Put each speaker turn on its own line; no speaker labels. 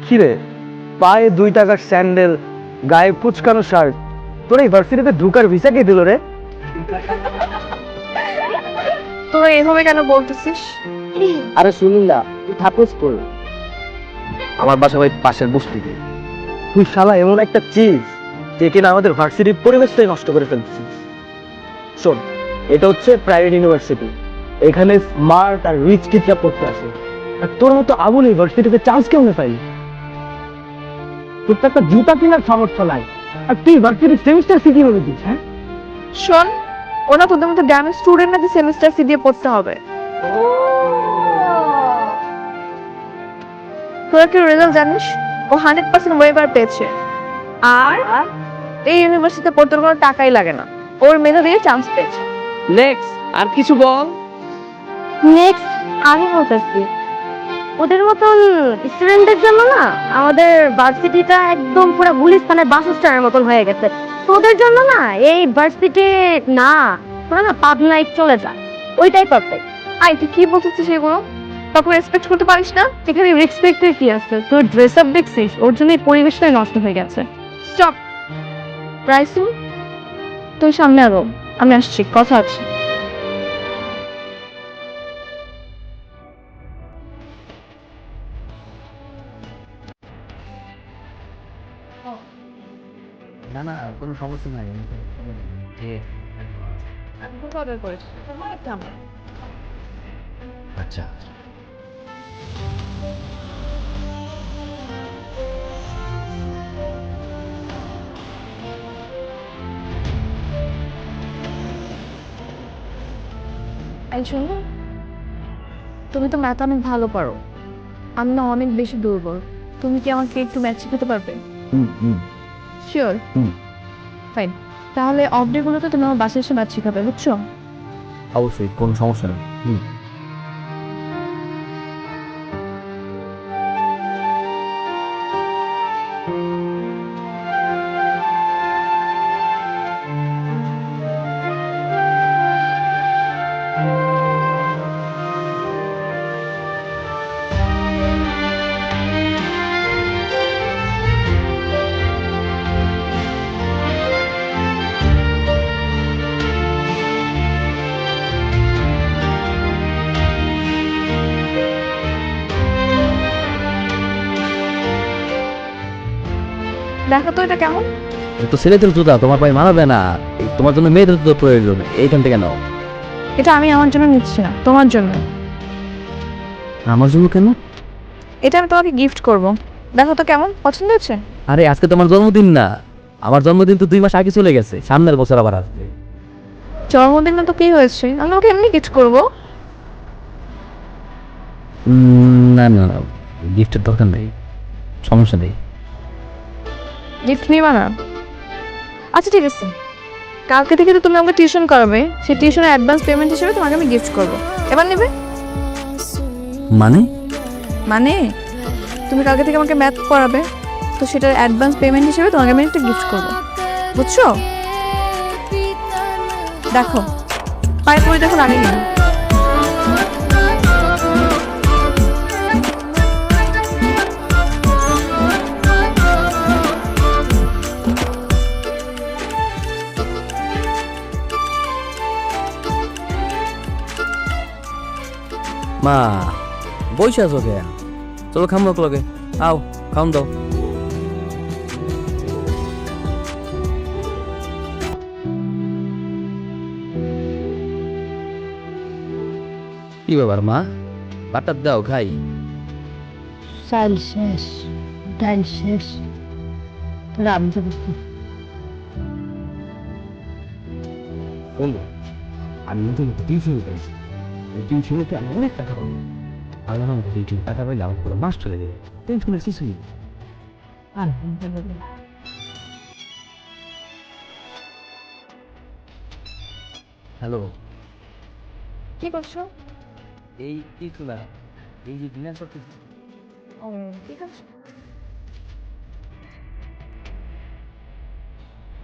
কিরে, পায়ে 2 টাকার স্যান্ডেল, গায়ে কুচকানো শার্ট, তোর এই ভার্সিটিতে ঢুকার ভিসা কে দিল রে?
তোরা এভাবে কেন বলতেছিস?
আরে শুনুন না, তুই থাকুস কই? আমার বাসা ওই পাশের বস্তিতে। তুই শালা এমন একটা চিজ যে কিনা আমাদের ভার্সিটির পরিবেশটাই নষ্ট করে ফেলছিস। শোন, এটা হচ্ছে প্রাইভেট ইউনিভার্সিটি। এখানে স্মার্ট আর রিচ কিডরা পড়তে আসে। আর তোর মতো আবুল ইউনিভার্সিটিতে চান্স কেমনে পাই? তোর তো একটা জুতা কেনার সামর্থ্য নাই, আর তুই ভার্সিটির সেমিস্টার ফি কিভাবে দিস? হ্যাঁ,
শোন, ওরা তোদের মতো ড্যামেজ স্টুডেন্ট নাকি সেমিস্টার ফি দিয়ে পড়তে হবে? তোরা কি রেজাল্ট জানিস? ও 100% ওয়েবার পেয়েছে। আর এই ইউনিভার্সিটিতে পড়তে ওর কোনো টাকাই লাগে না, ওর মেধা দিয়ে চান্স পেয়েছে।
নেক্সট আর কিছু বল।
নেক্সট আমি বলতেছি, ওদের মতন স্টুডেন্টদের জন্য না আমাদের ভার্সিটিটা একদম পুরো গুলিস্তানের বাসস্ট্যান্ডের মতন হয়ে গেছে। তোদের জন্য না এই ভার্সিটি না, তোরা না পাবনায় চলে যা, ওইটাই পারফেক্ট।
আই তুই কি বলতেছিস এগুলো? তারপর রেসপেক্ট করতে পারিস না?
এখানে রেসপেক্টের কি আছে? তোর ড্রেস আপ দেখছিস, ওর জন্য এই পরিবেশটাই নষ্ট হয়ে গেছে।
স্টপ। রাইসুল,
তুই সামনে আরো, আমি আসছি, কথা আছে।
না না, কোনো সমস্যা নাই।
অর্ডার করেছি।
আচ্ছা,
এই শোনো, তুমি তো ম্যাথ অনেক ভালো পারো, আমি না অনেক বেশি দুর্বল। তুমি কি আমাকে একটু ম্যাথ শেখাতে পারবে? শিওর? ফাইন। তাহলে অফ ডে গুলোতে তুমি আমার বাসায় এসে ম্যাথ শেখাবে, বুঝছো?
অবশ্যই কোনো সমস্যা নেই।
দেখো তো এটা কেমন?
তো ছেলেদের জুতা তোমার পায়ে মানাবে না, তোমার জন্য মেয়েদের জুতো প্রয়োজন, এইখান থেকে নাও।
এটা আমি আমার জন্য নিচ্ছি না, তোমার জন্য।
আমার জন্য কেন?
এটা আমি তোমাকে গিফট করব। দেখো তো কেমন, পছন্দ হচ্ছে?
আরে আজকে তোমার জন্মদিন না, আমার জন্মদিন তো 2 মাস আগে চলে গেছে, সামনের বছর আবার আসবে।
জন্মদিনে তো কি হয়েছে, আমি ওকে এমনি গিফট করব।
না না না, গিফটের দরকার নেই, সমস্যা নেই।
গিফট নিবা না? আচ্ছা ঠিক আছে, কালকে থেকে তো তুমি আমাকে টিউশন করাবে, সেই টিউশনের অ্যাডভান্স পেমেন্ট হিসেবে তোমাকে আমি গিফট করব। এবার নেবে?
মানে?
মানে তুমি কালকে থেকে আমাকে ম্যাথ পড়াবে, তো সেটার অ্যাডভান্স পেমেন্ট হিসেবে তোমাকে আমি একটা গিফট করব, বুঝছো? দেখো, পায়ে পরে দেখো লাগে কিনা।
মা বসে আছো কে? চলো খাম লগে, আও খাম দাও। কি ব্যাপার মা, বাটার দাও খাই।
চাল শেষ, ডাল শেষ, রামতে
বন্ধু, আমি নতুন টিউশন করি, টিউশনে তো আমি অনেক টাকা পাবো। আর না টিউশন টাকা পাইলে আমার পুরো মাস চলে যাবে, টেনশনের কিছুই নেই। হ্যালো,
কি করছো?
এই কিছু না, এই যে ডিনার করতে।
ও ঠিক আছে।